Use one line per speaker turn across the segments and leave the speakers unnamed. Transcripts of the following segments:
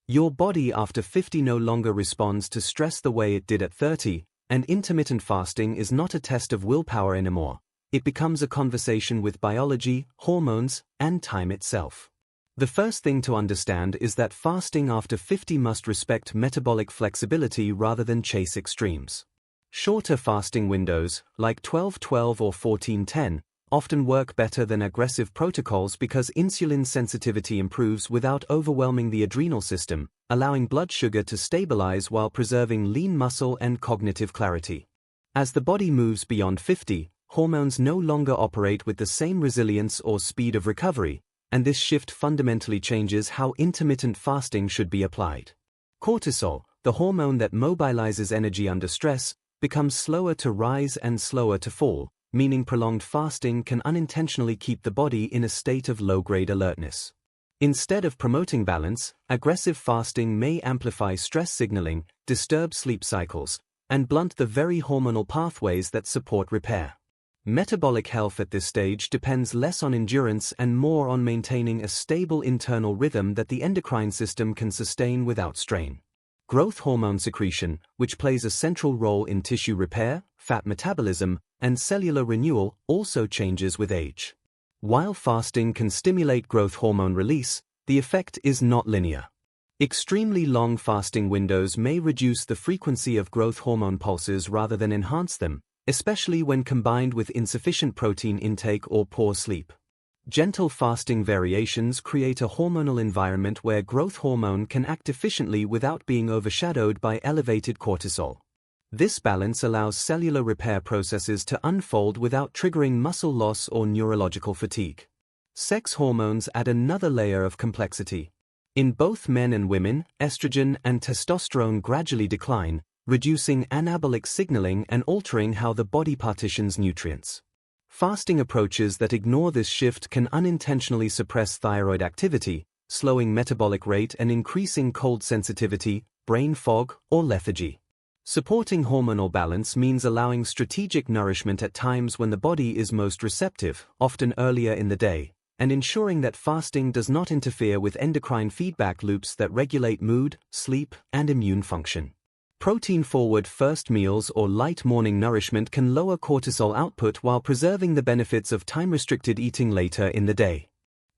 Your body after 50 no longer responds to stress the way it did at 30, and intermittent fasting is not a test of willpower anymore. It becomes a conversation with biology, hormones, and time itself. The first thing to understand is that fasting after 50 must respect metabolic flexibility rather than chase extremes. Shorter fasting windows, like 12-12 or 14-10, often work better than aggressive protocols because insulin sensitivity improves without overwhelming the adrenal system, allowing blood sugar to stabilize while preserving lean muscle and cognitive clarity. As the body moves beyond 50, hormones no longer operate with the same resilience or speed of recovery, and this shift fundamentally changes how intermittent fasting should be applied. Cortisol, the hormone that mobilizes energy under stress, becomes slower to rise and slower to fall, meaning prolonged fasting can unintentionally keep the body in a state of low-grade alertness. Instead of promoting balance, aggressive fasting may amplify stress signaling, disturb sleep cycles, and blunt the very hormonal pathways that support repair. Metabolic health at this stage depends less on endurance and more on maintaining a stable internal rhythm that the endocrine system can sustain without strain. Growth hormone secretion, which plays a central role in tissue repair, fat metabolism, and cellular renewal, also changes with age. While fasting can stimulate growth hormone release, the effect is not linear. Extremely long fasting windows may reduce the frequency of growth hormone pulses rather than enhance them, especially when combined with insufficient protein intake or poor sleep. Gentle fasting variations create a hormonal environment where growth hormone can act efficiently without being overshadowed by elevated cortisol. This balance allows cellular repair processes to unfold without triggering muscle loss or neurological fatigue. Sex hormones add another layer of complexity. In both men and women, estrogen and testosterone gradually decline, reducing anabolic signaling and altering how the body partitions nutrients. Fasting approaches that ignore this shift can unintentionally suppress thyroid activity, slowing metabolic rate and increasing cold sensitivity, brain fog, or lethargy. Supporting hormonal balance means allowing strategic nourishment at times when the body is most receptive, often earlier in the day, and ensuring that fasting does not interfere with endocrine feedback loops that regulate mood, sleep, and immune function. Protein-forward first meals or light morning nourishment can lower cortisol output while preserving the benefits of time-restricted eating later in the day.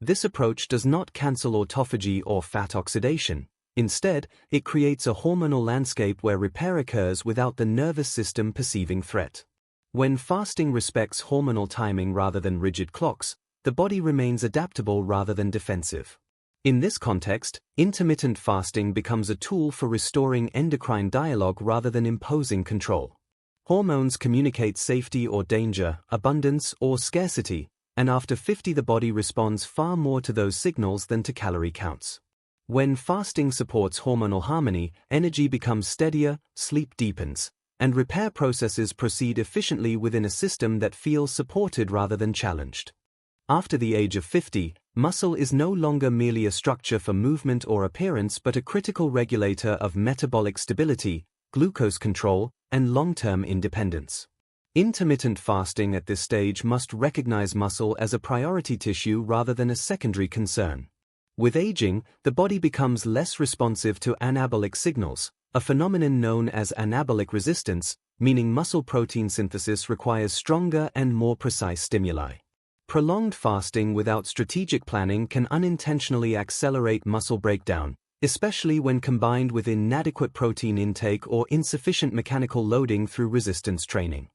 This approach does not cancel autophagy or fat oxidation. Instead, it creates a hormonal landscape where repair occurs without the nervous system perceiving threat. When fasting respects hormonal timing rather than rigid clocks, the body remains adaptable rather than defensive. In this context, intermittent fasting becomes a tool for restoring endocrine dialogue rather than imposing control. Hormones communicate safety or danger, abundance or scarcity, and after 50 the body responds far more to those signals than to calorie counts. When fasting supports hormonal harmony, energy becomes steadier, sleep deepens, and repair processes proceed efficiently within a system that feels supported rather than challenged. After the age of 50, muscle is no longer merely a structure for movement or appearance but a critical regulator of metabolic stability, glucose control, and long-term independence. Intermittent fasting at this stage must recognize muscle as a priority tissue rather than a secondary concern. With aging, the body becomes less responsive to anabolic signals, a phenomenon known as anabolic resistance, meaning muscle protein synthesis requires stronger and more precise stimuli. Prolonged fasting without strategic planning can unintentionally accelerate muscle breakdown, especially when combined with inadequate protein intake or insufficient mechanical loading through resistance training.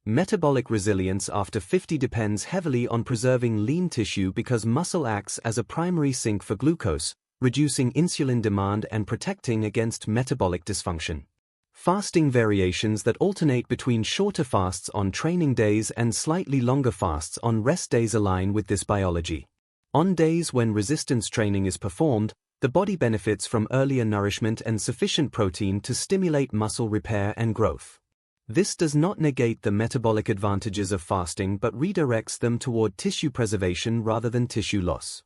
Metabolic resilience after 50 depends heavily on preserving lean tissue because muscle acts as a primary sink for glucose, reducing insulin demand and protecting against metabolic dysfunction. Fasting variations that alternate between shorter fasts on training days and slightly longer fasts on rest days align with this biology. On days when resistance training is performed, the body benefits from earlier nourishment and sufficient protein to stimulate muscle repair and growth. This does not negate the metabolic advantages of fasting but redirects them toward tissue preservation rather than tissue loss.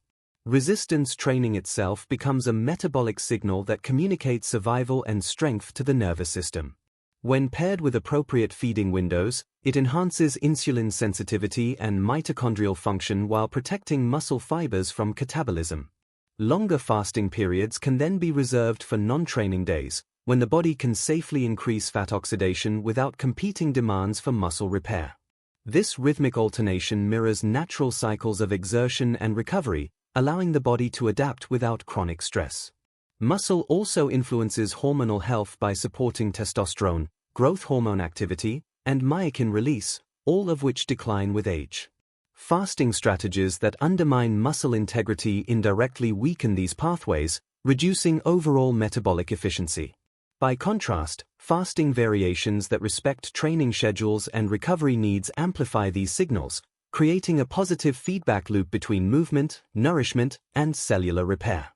Resistance training itself becomes a metabolic signal that communicates survival and strength to the nervous system. When paired with appropriate feeding windows, it enhances insulin sensitivity and mitochondrial function while protecting muscle fibers from catabolism. Longer fasting periods can then be reserved for non-training days, when the body can safely increase fat oxidation without competing demands for muscle repair. This rhythmic alternation mirrors natural cycles of exertion and recovery, allowing the body to adapt without chronic stress. Muscle also influences hormonal health by supporting testosterone, growth hormone activity, and myokine release, all of which decline with age. Fasting strategies that undermine muscle integrity indirectly weaken these pathways, reducing overall metabolic efficiency. By contrast, fasting variations that respect training schedules and recovery needs amplify these signals, creating a positive feedback loop between movement, nourishment, and cellular repair.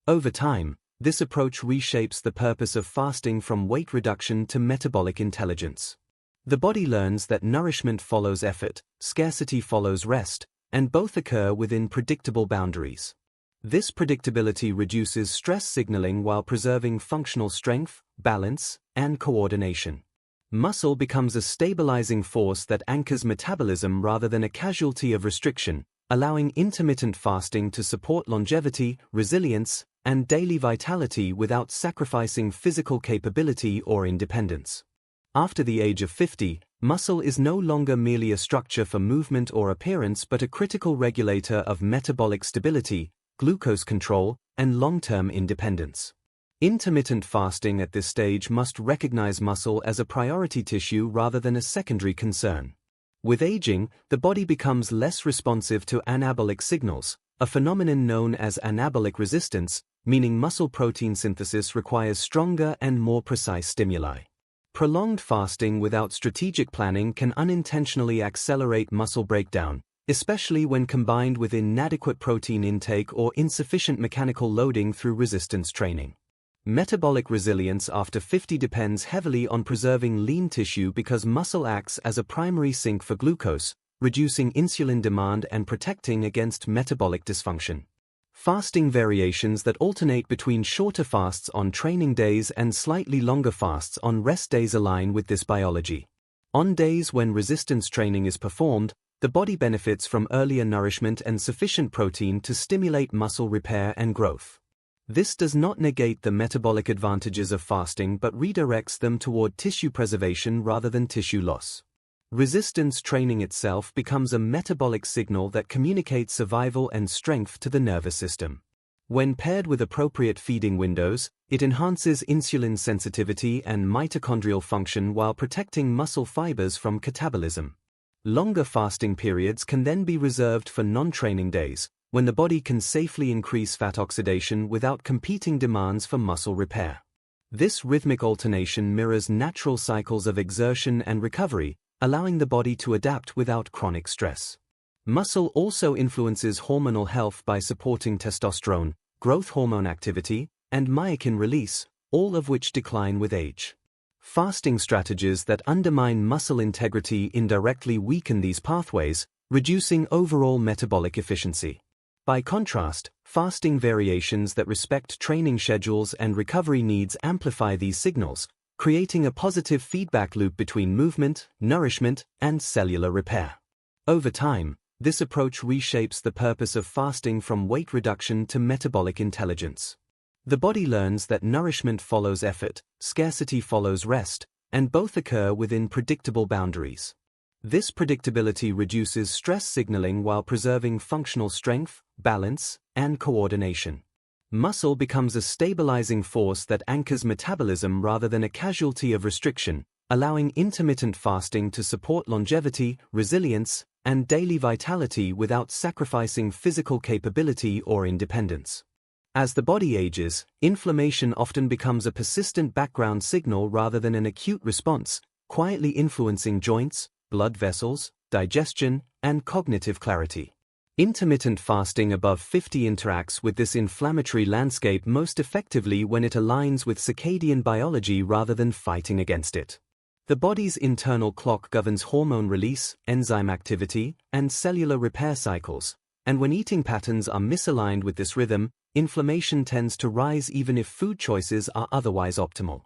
Over time, this approach reshapes the purpose of fasting from weight reduction to metabolic intelligence. The body learns that nourishment follows effort, scarcity follows rest, and both occur within predictable boundaries. This predictability reduces stress signaling while preserving functional strength, balance, and coordination. Muscle becomes a stabilizing force that anchors metabolism rather than a casualty of restriction, allowing intermittent fasting to support longevity, resilience, and daily vitality without sacrificing physical capability or independence. After the age of 50, muscle is no longer merely a structure for movement or appearance but a critical regulator of metabolic stability, glucose control, and long-term independence. Intermittent fasting at this stage must recognize muscle as a priority tissue rather than a secondary concern. With aging, the body becomes less responsive to anabolic signals, a phenomenon known as anabolic resistance, meaning muscle protein synthesis requires stronger and more precise stimuli. Prolonged fasting without strategic planning can unintentionally accelerate muscle breakdown, especially when combined with inadequate protein intake or insufficient mechanical loading through resistance training. Metabolic resilience after 50 depends heavily on preserving lean tissue because muscle acts as a primary sink for glucose, reducing insulin demand and protecting against metabolic dysfunction. Fasting variations that alternate between shorter fasts on training days and slightly longer fasts on rest days align with this biology. On days when resistance training is performed, the body benefits from earlier nourishment and sufficient protein to stimulate muscle repair and growth. This does not negate the metabolic advantages of fasting but redirects them toward tissue preservation rather than tissue loss. Resistance training itself becomes a metabolic signal that communicates survival and strength to the nervous system. When paired with appropriate feeding windows, it enhances insulin sensitivity and mitochondrial function while protecting muscle fibers from catabolism. Longer fasting periods can then be reserved for non-training days, when the body can safely increase fat oxidation without competing demands for muscle repair. This rhythmic alternation mirrors natural cycles of exertion and recovery, allowing the body to adapt without chronic stress. Muscle also influences hormonal health by supporting testosterone, growth hormone activity, and myokine release, all of which decline with age. Fasting strategies that undermine muscle integrity indirectly weaken these pathways, reducing overall metabolic efficiency. By contrast, fasting variations that respect training schedules and recovery needs amplify these signals, creating a positive feedback loop between movement, nourishment, and cellular repair. Over time, this approach reshapes the purpose of fasting from weight reduction to metabolic intelligence. The body learns that nourishment follows effort, scarcity follows rest, and both occur within predictable boundaries. This predictability reduces stress signaling while preserving functional strength, balance, and coordination. Muscle becomes a stabilizing force that anchors metabolism rather than a casualty of restriction, allowing intermittent fasting to support longevity, resilience, and daily vitality without sacrificing physical capability or independence. As the body ages, inflammation often becomes a persistent background signal rather than an acute response, quietly influencing joints, blood vessels, digestion, and cognitive clarity. Intermittent fasting above 50 interacts with this inflammatory landscape most effectively when it aligns with circadian biology rather than fighting against it. The body's internal clock governs hormone release, enzyme activity, and cellular repair cycles, and when eating patterns are misaligned with this rhythm, inflammation tends to rise even if food choices are otherwise optimal.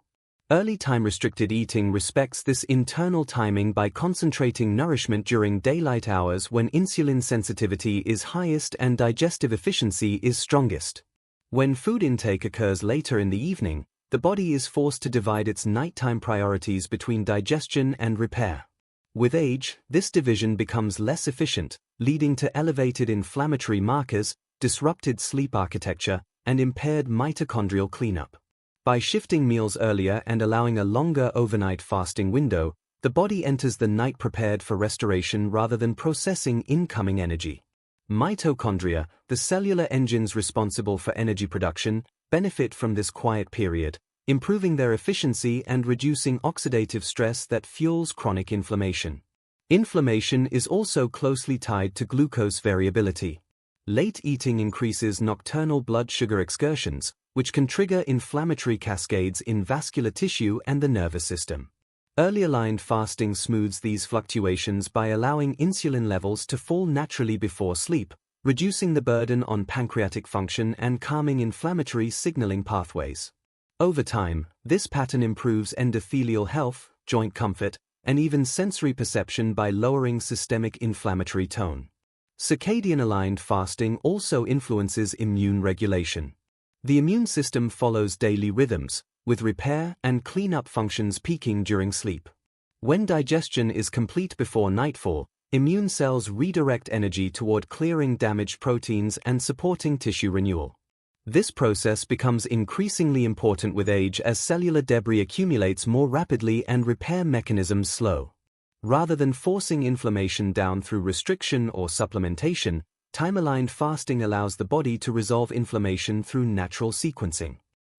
Early time-restricted eating respects this internal timing by concentrating nourishment during daylight hours when insulin sensitivity is highest and digestive efficiency is strongest. When food intake occurs later in the evening, the body is forced to divide its nighttime priorities between digestion and repair. With age, this division becomes less efficient, leading to elevated inflammatory markers, disrupted sleep architecture, and impaired mitochondrial cleanup. By shifting meals earlier and allowing a longer overnight fasting window, the body enters the night prepared for restoration rather than processing incoming energy. Mitochondria, the cellular engines responsible for energy production, benefit from this quiet period, improving their efficiency and reducing oxidative stress that fuels chronic inflammation. Inflammation is also closely tied to glucose variability. Late eating increases nocturnal blood sugar excursions, which can trigger inflammatory cascades in vascular tissue and the nervous system. Early aligned fasting smooths these fluctuations by allowing insulin levels to fall naturally before sleep, reducing the burden on pancreatic function and calming inflammatory signaling pathways. Over time, this pattern improves endothelial health, joint comfort, and even sensory perception by lowering systemic inflammatory tone. Circadian-aligned fasting also influences immune regulation. The immune system follows daily rhythms, with repair and cleanup functions peaking during sleep. When digestion is complete before nightfall, immune cells redirect energy toward clearing damaged proteins and supporting tissue renewal. This process becomes increasingly important with age as cellular debris accumulates more rapidly and repair mechanisms slow. Rather than forcing inflammation down through restriction or supplementation, time-aligned fasting allows the body to resolve inflammation through natural sequencing.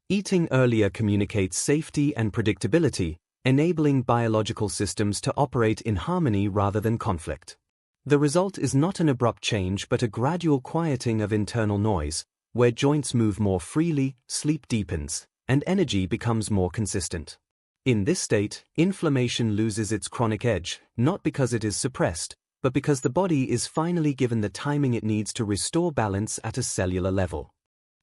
Eating earlier communicates safety and predictability, enabling biological systems to operate in harmony rather than conflict. The result is not an abrupt change but a gradual quieting of internal noise, where joints move more freely, sleep deepens, and energy becomes more consistent. In this state, inflammation loses its chronic edge, not because it is suppressed, but because the body is finally given the timing it needs to restore balance at a cellular level.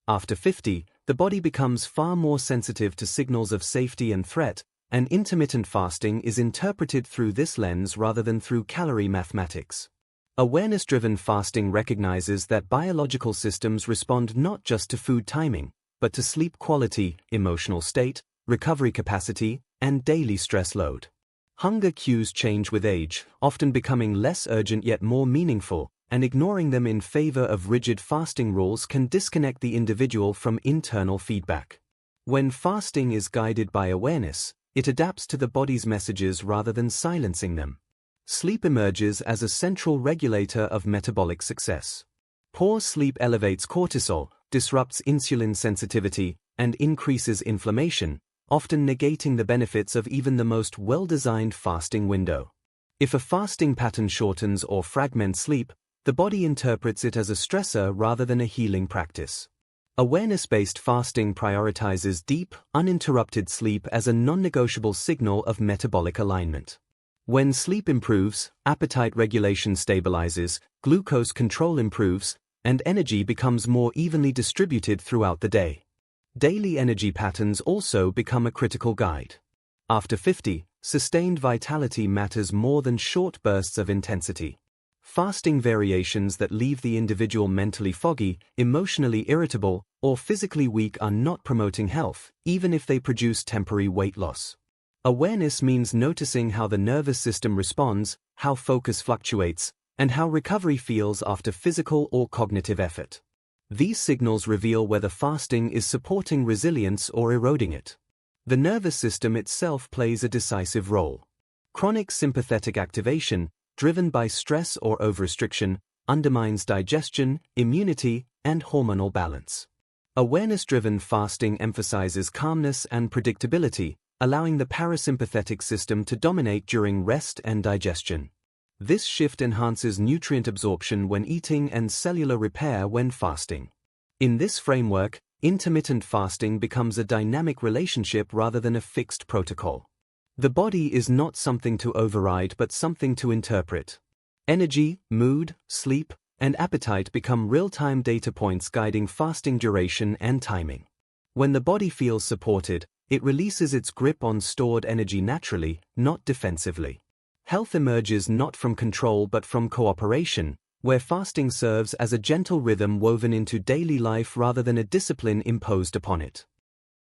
After 50, the body becomes far more sensitive to signals of safety and threat, and intermittent fasting is interpreted through this lens rather than through calorie mathematics. Awareness-driven fasting recognizes that biological systems respond not just to food timing, but to sleep quality, emotional state, recovery capacity, and daily stress load. Hunger cues change with age, often becoming less urgent yet more meaningful, and ignoring them in favor of rigid fasting rules can disconnect the individual from internal feedback. When fasting is guided by awareness, it adapts to the body's messages rather than silencing them. Sleep emerges as a central regulator of metabolic success. Poor sleep elevates cortisol, disrupts insulin sensitivity, and increases inflammation, often negating the benefits of even the most well-designed fasting window. If a fasting pattern shortens or fragments sleep, the body interprets it as a stressor rather than a healing practice. Awareness-based fasting prioritizes deep, uninterrupted sleep as a non-negotiable signal of metabolic alignment. When sleep improves, appetite regulation stabilizes, glucose control improves, and energy becomes more evenly distributed throughout the day. Daily energy patterns also become a critical guide. After 50, sustained vitality matters more than short bursts of intensity. Fasting variations that leave the individual mentally foggy, emotionally irritable, or physically weak are not promoting health, even if they produce temporary weight loss. Awareness means noticing how the nervous system responds, how focus fluctuates, and how recovery feels after physical or cognitive effort. These signals reveal whether fasting is supporting resilience or eroding it. The nervous system itself plays a decisive role. Chronic sympathetic activation, driven by stress or overrestriction, undermines digestion, immunity, and hormonal balance. Awareness-driven fasting emphasizes calmness and predictability, allowing the parasympathetic system to dominate during rest and digestion. This shift enhances nutrient absorption when eating and cellular repair when fasting. In this framework, intermittent fasting becomes a dynamic relationship rather than a fixed protocol. The body is not something to override but something to interpret. Energy, mood, sleep, and appetite become real-time data points guiding fasting duration and timing. When the body feels supported, it releases its grip on stored energy naturally, not defensively. Health emerges not from control but from cooperation, where fasting serves as a gentle rhythm woven into daily life rather than a discipline imposed upon it.